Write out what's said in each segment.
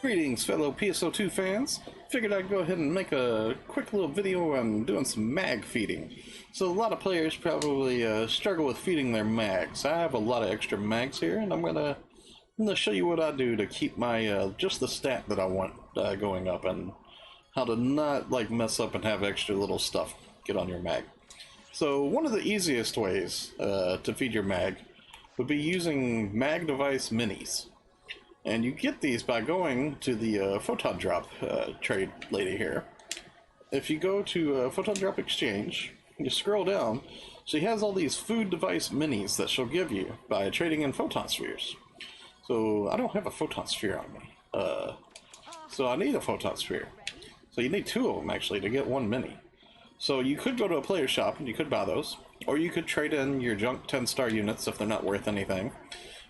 Greetings, fellow PSO2 fans. Figured I'd go ahead and make a quick little video on doing some mag feeding. So a lot of players probably struggle with feeding their mags. I have a lot of extra mags here, and I'm gonna show you what I do to keep my just the stat that I want going up, and how to not like mess up and have extra little stuff get on your mag. So one of the easiest ways to feed your mag would be using mag device minis. And you get these by going to the Photon Drop trade lady here. If you go to Photon Drop Exchange, you scroll down, she has all these food device minis that she'll give you by trading in photon spheres. So I don't have a photon sphere on me, so I need a photon sphere. So you need two of them actually to get one mini. So you could go to a player shop and you could buy those, or you could trade in your junk 10-star units if they're not worth anything.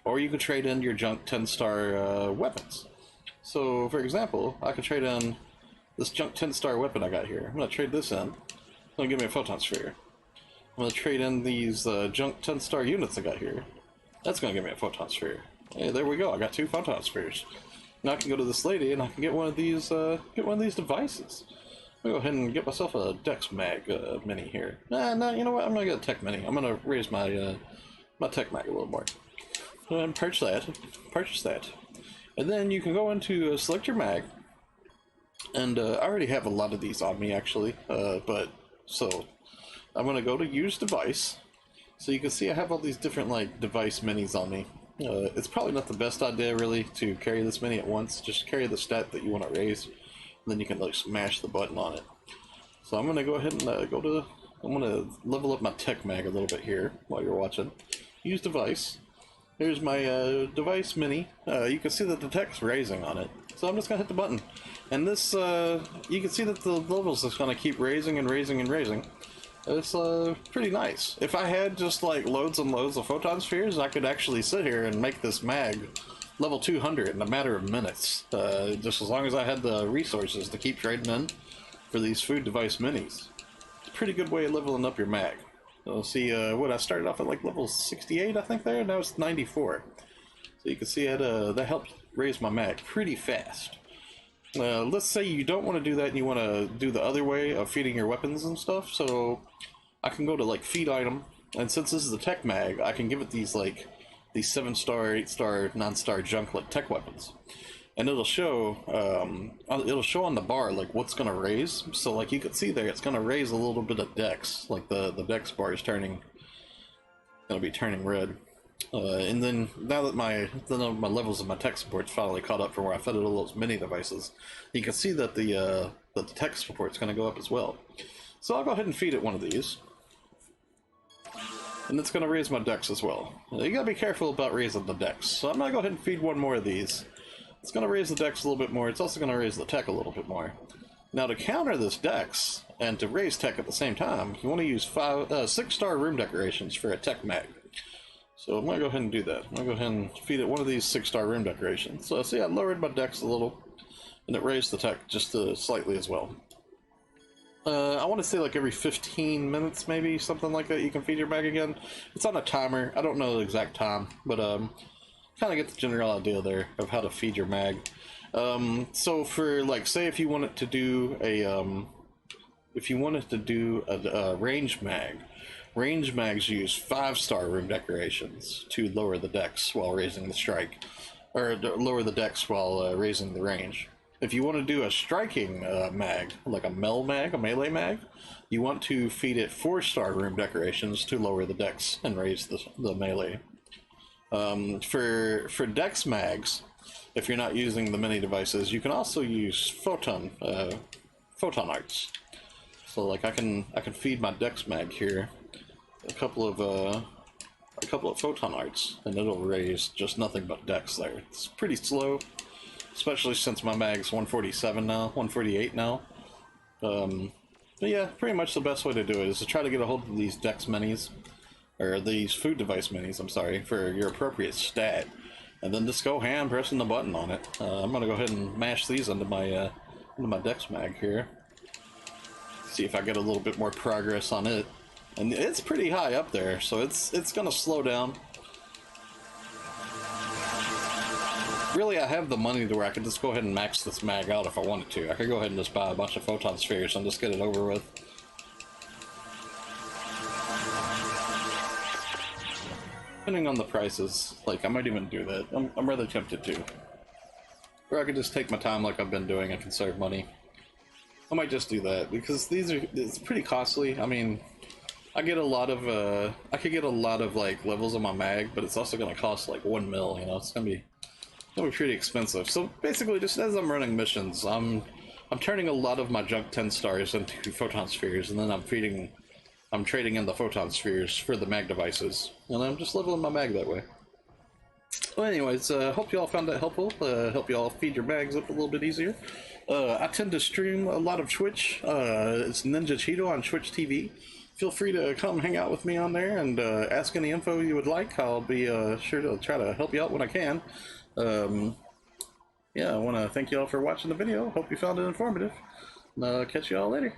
Or you could trade in your junk 10-star weapons. So, for example, I could trade in this junk 10-star weapon I got here. I'm going to trade this in. It's going to give me a photon sphere. I'm going to trade in these junk 10-star units I got here. That's going to give me a photon sphere. Hey, there we go. I got two photon spheres. Now I can go to this lady and I can get one of these devices. I'm going to go ahead and get myself a Dex Mag mini here. Nah, you know what? I'm going to get a Tech Mini. I'm going to raise my my Tech Mag a little more. And purchase that, and then you can go into select your mag, and I already have a lot of these on me actually, but so I'm going to go to use device, so you can see I have all these different like device minis on me. It's probably not the best idea really to carry this many at once. Just carry the stat that you want to raise, and then you can like smash the button on it. So I'm going to go ahead and I'm going to level up my Tech Mag a little bit here while you're watching. Use device. Here's my device mini. You can see that the tech's raising on it. So I'm just going to hit the button. And this, you can see that the levels is going to keep raising and raising and raising. It's pretty nice. If I had just like loads and loads of photon spheres, I could actually sit here and make this mag level 200 in a matter of minutes. Just as long as I had the resources to keep trading in for these food device minis. It's a pretty good way of leveling up your mag. So see, what I started off at like level 68, I think there, now it's 94. So you can see that helped raise my mag pretty fast. Let's say you don't want to do that and you want to do the other way of feeding your weapons and stuff. So I can go to like feed item, and since this is a tech mag, I can give it these 7-star, 8-star, non-star junk like tech weapons. And it'll show on the bar like what's gonna raise. So like you can see there, it's gonna raise a little bit of dex. Like the dex bar is gonna be turning red. And then now that my levels of my tech support's finally caught up from where I fed it all those mini devices, you can see that the tech support's gonna go up as well. So I'll go ahead and feed it one of these, and it's gonna raise my dex as well. You gotta be careful about raising the dex. So I'm gonna go ahead and feed one more of these. It's going to raise the dex a little bit more. It's also going to raise the tech a little bit more. Now to counter this dex and to raise tech at the same time, you want to use 6-star room decorations for a tech mag. So I'm going to go ahead and do that. I'm going to go ahead and feed it one of these 6-star room decorations. So see, I lowered my dex a little, and it raised the tech just slightly as well. I want to say like every 15 minutes, maybe, something like that, you can feed your mag again. It's on a timer. I don't know the exact time, but kind of get the general idea there of how to feed your mag. So for like, say if you wanted to do a range mag, range mags use 5-star room decorations to lower the dex while raising the strike, or lower the dex while raising the range. If you want to do a striking mag, like a melee mag, you want to feed it 4-star room decorations to lower the dex and raise the melee. For dex mags, if you're not using the mini devices, you can also use photon arts. So like I can feed my dex mag here a couple of photon arts, and it'll raise just nothing but dex there. It's pretty slow, especially since my mag's 147 now, 148 now. But yeah, pretty much the best way to do it is to try to get a hold of these dex minis, or these food device minis, I'm sorry, for your appropriate stat, and then just go ham pressing the button on it. I'm gonna go ahead and mash these into my dex mag here. See if I get a little bit more progress on it, and it's pretty high up there, so it's gonna slow down. Really, I have the money to where I could just go ahead and max this mag out if I wanted to. I could go ahead and just buy a bunch of photon spheres and just get it over with. Depending on the prices, like, I might even do that. I'm rather tempted to. Or I could just take my time like I've been doing and conserve money. I might just do that, because it's pretty costly. I mean, I get a lot of, I could get a lot of, like, levels on my mag, but it's also gonna cost, like, 1 mil, you know? It's gonna be pretty expensive. So basically, just as I'm running missions, I'm turning a lot of my junk 10 stars into photon spheres, and then I'm trading in the photon spheres for the mag devices, and I'm just leveling my mag that way. Well, anyways, hope you all found that helpful. Help you all feed your mags up a little bit easier. I tend to stream a lot of Twitch. It's Ninja Cheeto on Twitch TV. Feel free to come hang out with me on there and ask any info you would like. I'll be sure to try to help you out when I can. Yeah, I want to thank you all for watching the video. Hope you found it informative. Catch you all later.